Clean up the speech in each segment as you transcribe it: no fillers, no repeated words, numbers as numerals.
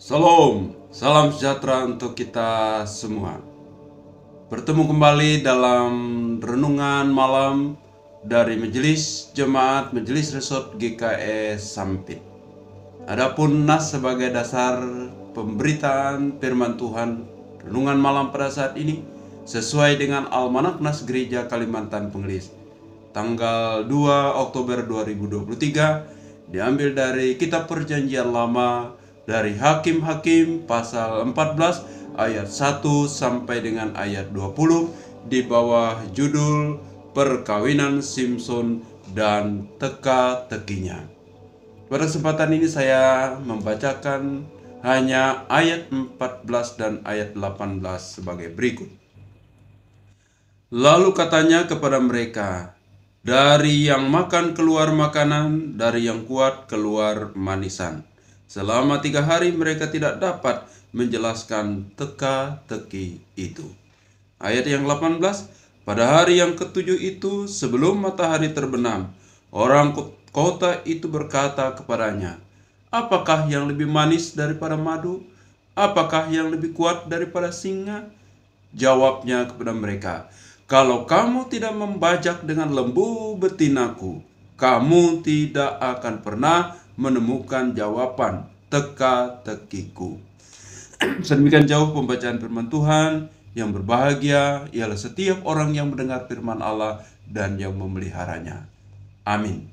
Shalom, salam sejahtera untuk kita semua. Bertemu kembali dalam renungan malam dari Majelis Jemaat Majelis Resort GKS Sampit. Adapun nas sebagai dasar pemberitaan firman Tuhan, renungan malam pada saat ini sesuai dengan Almanak Nas Gereja Kalimantan Pengelis, tanggal 2 Oktober 2023, diambil dari Kitab Perjanjian Lama dari Hakim-Hakim pasal 14 ayat 1 sampai dengan ayat 20 di bawah judul Perkawinan Simson dan Teka-tekinya. Pada kesempatan ini saya membacakan hanya ayat 14 dan ayat 18 sebagai berikut. Lalu katanya kepada mereka, dari yang makan keluar makanan, dari yang kuat keluar manisan. Selama 3 hari mereka tidak dapat menjelaskan teka-teki itu. Ayat yang 18, pada hari yang ketujuh itu sebelum matahari terbenam, orang kota itu berkata kepadanya, apakah yang lebih manis daripada madu? Apakah yang lebih kuat daripada singa? Jawabnya kepada mereka, kalau kamu tidak membajak dengan lembu betinaku, kamu tidak akan pernah menemukan jawaban teka-tekiku. Sedemikian jauh pembacaan firman Tuhan. Yang berbahagia ialah setiap orang yang mendengar firman Allah dan yang memeliharanya. Amin.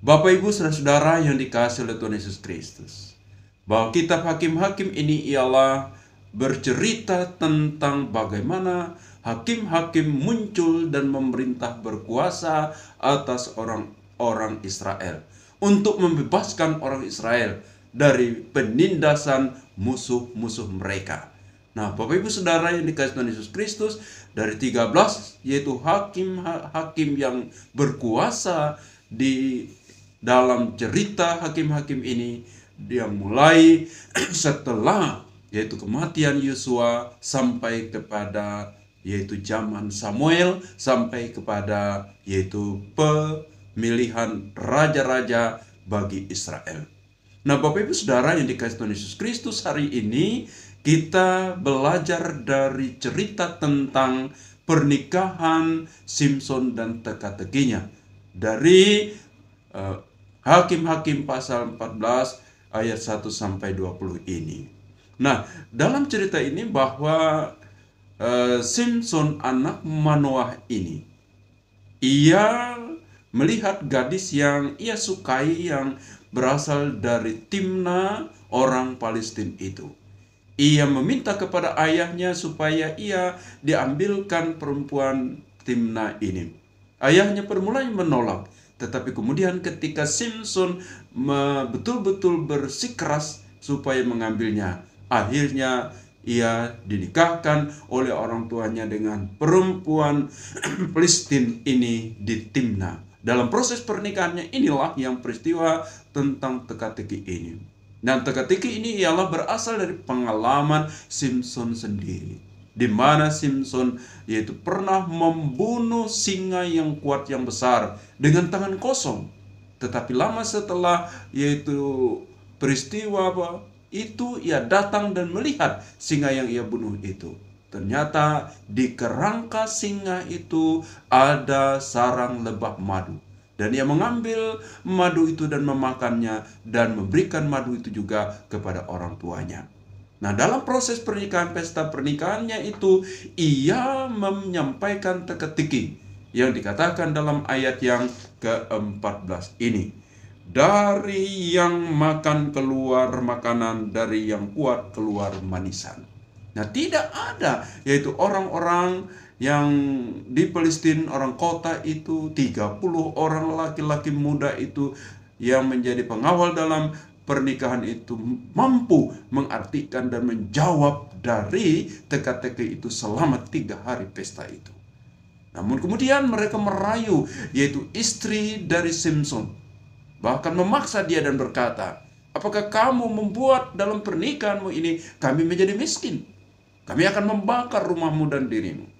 Bapak Ibu saudara-saudara yang dikasihi oleh Tuhan Yesus Kristus, bahwa kitab Hakim-Hakim ini ialah bercerita tentang bagaimana hakim-hakim muncul dan memerintah berkuasa atas orang-orang Israel untuk membebaskan orang Israel dari penindasan musuh-musuh mereka. Nah, Bapak Ibu Saudara yang dikasihi Tuhan Yesus Kristus, dari 13 yaitu hakim-hakim yang berkuasa di dalam cerita hakim-hakim ini, dia mulai setelah yaitu kematian Yosua sampai kepada yaitu zaman Samuel, sampai kepada yaitu pemilihan raja-raja bagi Israel. Nah, Bapak Ibu Saudara yang dikasihi Tuhan Yesus Kristus, hari ini kita belajar dari cerita tentang pernikahan Simson dan teka-tekinya dari Hakim-Hakim pasal 14 ayat 1 sampai 20 ini. Nah, dalam cerita ini bahwa Simson anak Manoah ini, ia melihat gadis yang ia sukai yang berasal dari Timna orang Palestina itu. Ia meminta kepada ayahnya supaya ia diambilkan perempuan Timna ini. Ayahnya permulaan menolak, tetapi kemudian ketika Simson betul-betul bersikeras supaya mengambilnya, akhirnya ia dinikahkan oleh orang tuanya dengan perempuan Palestina ini di Timna. Dalam proses pernikahannya inilah yang peristiwa tentang teka-teki ini. Dan teka-teki ini ialah berasal dari pengalaman Simson sendiri, di mana Simson yaitu pernah membunuh singa yang kuat yang besar dengan tangan kosong. Tetapi lama setelah yaitu peristiwa itu, ia datang dan melihat singa yang ia bunuh itu. Ternyata di kerangka singa itu ada sarang lebah madu. Dan ia mengambil madu itu dan memakannya dan memberikan madu itu juga kepada orang tuanya. Nah, dalam proses pernikahan, pesta pernikahannya itu, ia menyampaikan teka-teki yang dikatakan dalam ayat yang ke-14 ini. Dari yang makan keluar makanan, dari yang kuat keluar manisan. Nah, tidak ada yaitu orang-orang yang di Palestina, orang kota itu 30 orang laki-laki muda itu yang menjadi pengawal dalam pernikahan itu mampu mengartikan dan menjawab dari teka-teki itu selama 3 hari pesta itu. Namun kemudian mereka merayu yaitu istri dari Simson, bahkan memaksa dia dan berkata, apakah kamu membuat dalam pernikahanmu ini kami menjadi miskin? Kami akan membakar rumahmu dan dirimu.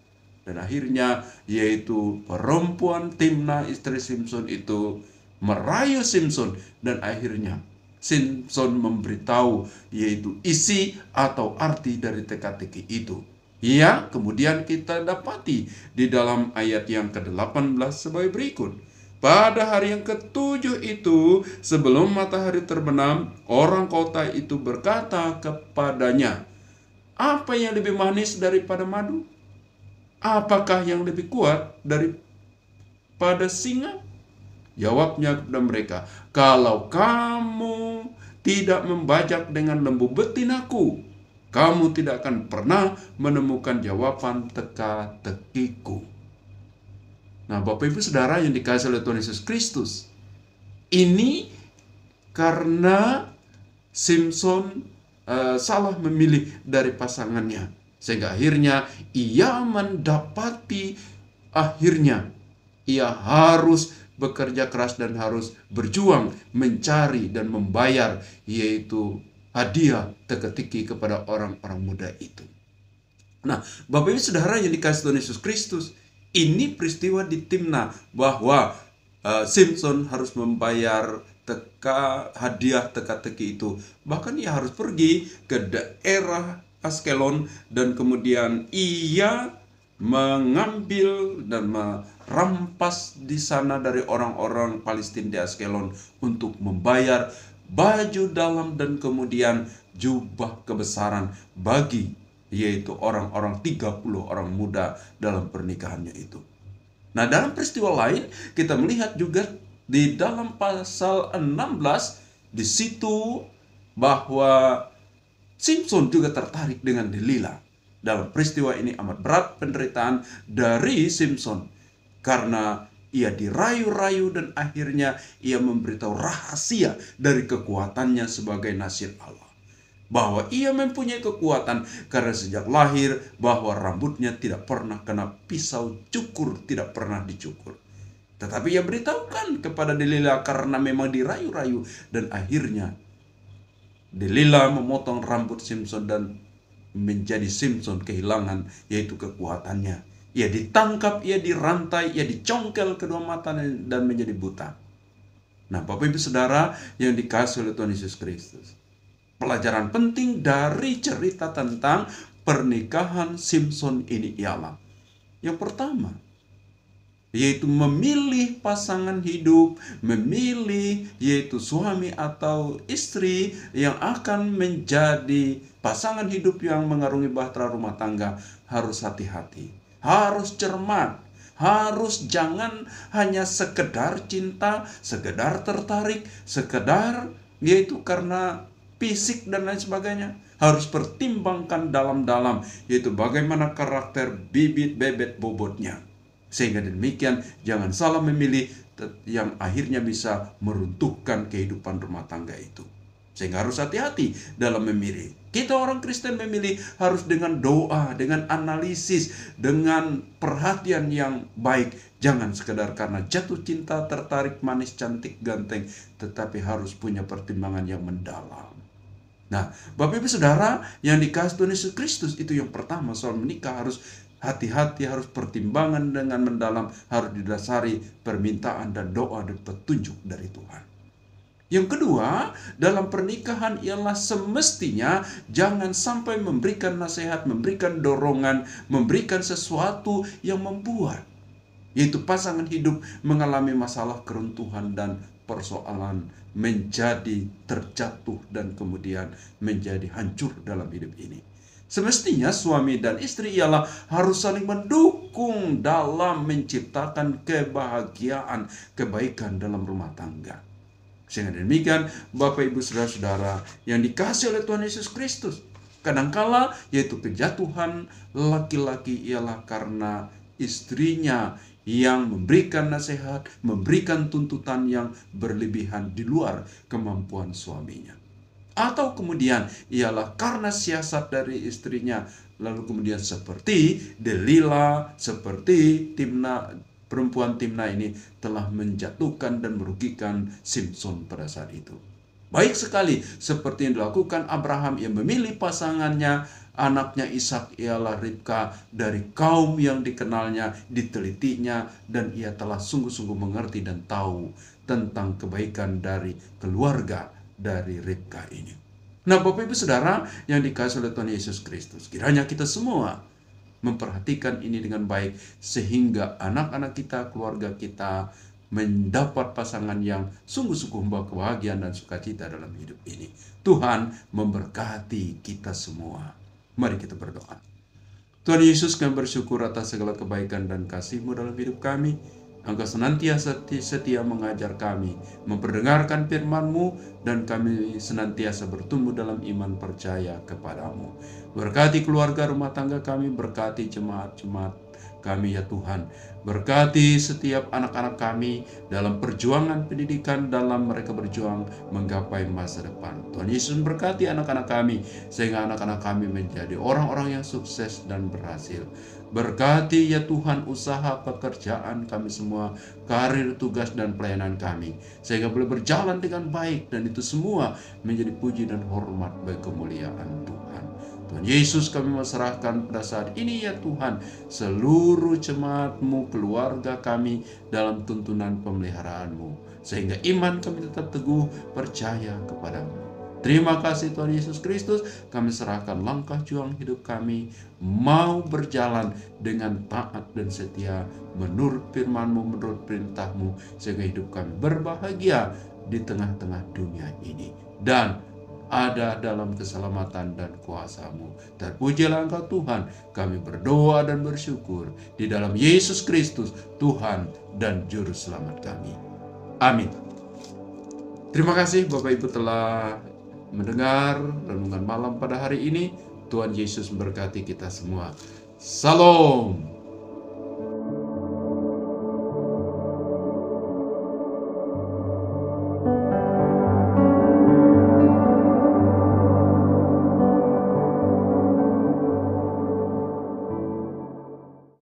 Dan akhirnya yaitu perempuan Timna istri Simson itu merayu Simson, dan akhirnya Simpson memberitahu, yaitu isi atau arti dari teka-teki itu. Ya, kemudian kita dapati di dalam ayat yang ke-18 sebagai berikut. Pada hari yang ke-7 itu, sebelum matahari terbenam, orang kota itu berkata kepadanya, apa yang lebih manis daripada madu? Apakah yang lebih kuat daripada singa? Jawabnya kepada mereka, kalau kamu tidak membajak dengan lembu betinaku, kamu tidak akan pernah menemukan jawaban teka-tekiku. Nah, Bapak Ibu Saudara yang dikasihi oleh Tuhan Yesus Kristus, ini karena Simpson salah memilih dari pasangannya, sehingga akhirnya ia mendapati ia harus bekerja keras dan harus berjuang mencari dan membayar, yaitu hadiah teka-teki kepada orang-orang muda itu. Nah, Bapak Ibu Saudara yang dikasihi Tuhan Yesus Kristus, ini peristiwa di Timna bahwa Simpson harus membayar hadiah teka-teki itu. Bahkan ia harus pergi ke daerah Askelon dan kemudian ia mengambil dan merampas di sana dari orang-orang Palestina di Askelon untuk membayar baju dalam dan kemudian jubah kebesaran bagi, yaitu orang-orang 30 orang muda dalam pernikahannya itu. Nah, dalam peristiwa lain kita melihat juga di dalam pasal 16 di situ bahwa Simpson juga tertarik dengan Delila. Dalam peristiwa ini amat berat penderitaan dari Simpson karena ia dirayu-rayu dan akhirnya ia memberitahu rahasia dari kekuatannya sebagai nasir Allah. Bahwa ia mempunyai kekuatan karena sejak lahir bahwa rambutnya tidak pernah kena pisau cukur, tidak pernah dicukur. Tetapi ia beritahukan kepada Delila karena memang dirayu-rayu dan akhirnya Delila memotong rambut Simpson dan menjadi Simpson kehilangan yaitu kekuatannya. Ia ditangkap, ia dirantai, ia dicongkel kedua matanya dan menjadi buta. Nah, Bapak Ibu Saudara yang dikasihi oleh Tuhan Yesus Kristus, pelajaran penting dari cerita tentang pernikahan Simpson ini ialah yang pertama, yaitu memilih pasangan hidup, memilih yaitu suami atau istri yang akan menjadi pasangan hidup yang mengarungi bahtera rumah tangga harus hati-hati, harus cermat, harus jangan hanya sekedar cinta, sekedar tertarik, sekedar yaitu karena fisik dan lain sebagainya. Harus pertimbangkan dalam-dalam, yaitu bagaimana karakter bibit bebet bobotnya. Sehingga demikian jangan salah memilih yang akhirnya bisa meruntuhkan kehidupan rumah tangga itu. Sehingga harus hati-hati dalam memilih. Kita orang Kristen memilih harus dengan doa, dengan analisis, dengan perhatian yang baik. Jangan sekedar karena jatuh cinta, tertarik, manis, cantik, ganteng, tetapi harus punya pertimbangan yang mendalam. Nah, Bapak Ibu Saudara yang dikasihi Tuhan Yesus Kristus, itu yang pertama soal menikah harus hati-hati, harus pertimbangan dengan mendalam, harus didasari permintaan dan doa dan petunjuk dari Tuhan. Yang kedua, dalam pernikahan ialah semestinya jangan sampai memberikan nasihat, memberikan dorongan, memberikan sesuatu yang membuat yaitu pasangan hidup mengalami masalah keruntuhan dan persoalan, menjadi terjatuh dan kemudian menjadi hancur dalam hidup ini. Semestinya suami dan istri ialah harus saling mendukung dalam menciptakan kebahagiaan, kebaikan dalam rumah tangga. Sehingga demikian Bapak Ibu Saudara-saudara yang dikasihi oleh Tuhan Yesus Kristus, kadangkala yaitu kejatuhan laki-laki ialah karena istrinya yang memberikan nasihat, memberikan tuntutan yang berlebihan di luar kemampuan suaminya. Atau kemudian ialah karena siasat dari istrinya, lalu kemudian seperti Delila, seperti Timna, perempuan Timna ini telah menjatuhkan dan merugikan Simpson pada saat itu. Baik sekali seperti yang dilakukan Abraham yang memilih pasangannya, anaknya Ishak ialah Ribka dari kaum yang dikenalnya, ditelitinya, dan ia telah sungguh-sungguh mengerti dan tahu tentang kebaikan dari keluarga dari Ribka ini. Nah, Bapak Ibu Saudara yang dikasihi oleh Tuhan Yesus Kristus, kiranya kita semua memperhatikan ini dengan baik sehingga anak-anak kita, keluarga kita mendapat pasangan yang sungguh-sungguh membawa kebahagiaan dan sukacita dalam hidup ini. Tuhan memberkati kita semua. Mari kita berdoa. Tuhan Yesus, kami bersyukur atas segala kebaikan dan kasih-Mu dalam hidup kami. Engkau senantiasa setia mengajar kami, memperdengarkan firman-Mu, dan kami senantiasa bertumbuh dalam iman percaya kepadamu. Berkati keluarga rumah tangga kami, berkati jemaat-jemaat kami ya Tuhan. Berkati setiap anak-anak kami dalam perjuangan pendidikan, dalam mereka berjuang menggapai masa depan. Tuhan Yesus berkati anak-anak kami, sehingga anak-anak kami menjadi orang-orang yang sukses dan berhasil. Berkati ya Tuhan usaha pekerjaan kami semua, karir, tugas, dan pelayanan kami, sehingga boleh berjalan dengan baik, dan itu semua menjadi puji dan hormat bagi kemuliaan Tuhan. Tuhan Yesus, kami serahkan pada saat ini ya Tuhan seluruh jemaat-Mu, keluarga kami dalam tuntunan pemeliharaan-Mu, sehingga iman kami tetap teguh percaya kepadamu. Terima kasih Tuhan Yesus Kristus, kami serahkan langkah juang hidup kami, mau berjalan dengan taat dan setia menurut firman-Mu, menurut perintah-Mu, sehingga hidup kami berbahagia di tengah-tengah dunia ini dan ada dalam keselamatan dan kuasa-Mu. Terpujilah Engkau Tuhan, kami berdoa dan bersyukur di dalam Yesus Kristus, Tuhan dan Juru Selamat kami. Amin. Terima kasih Bapak Ibu telah mendengar renungan malam pada hari ini. Tuhan Yesus memberkati kita semua. Salam.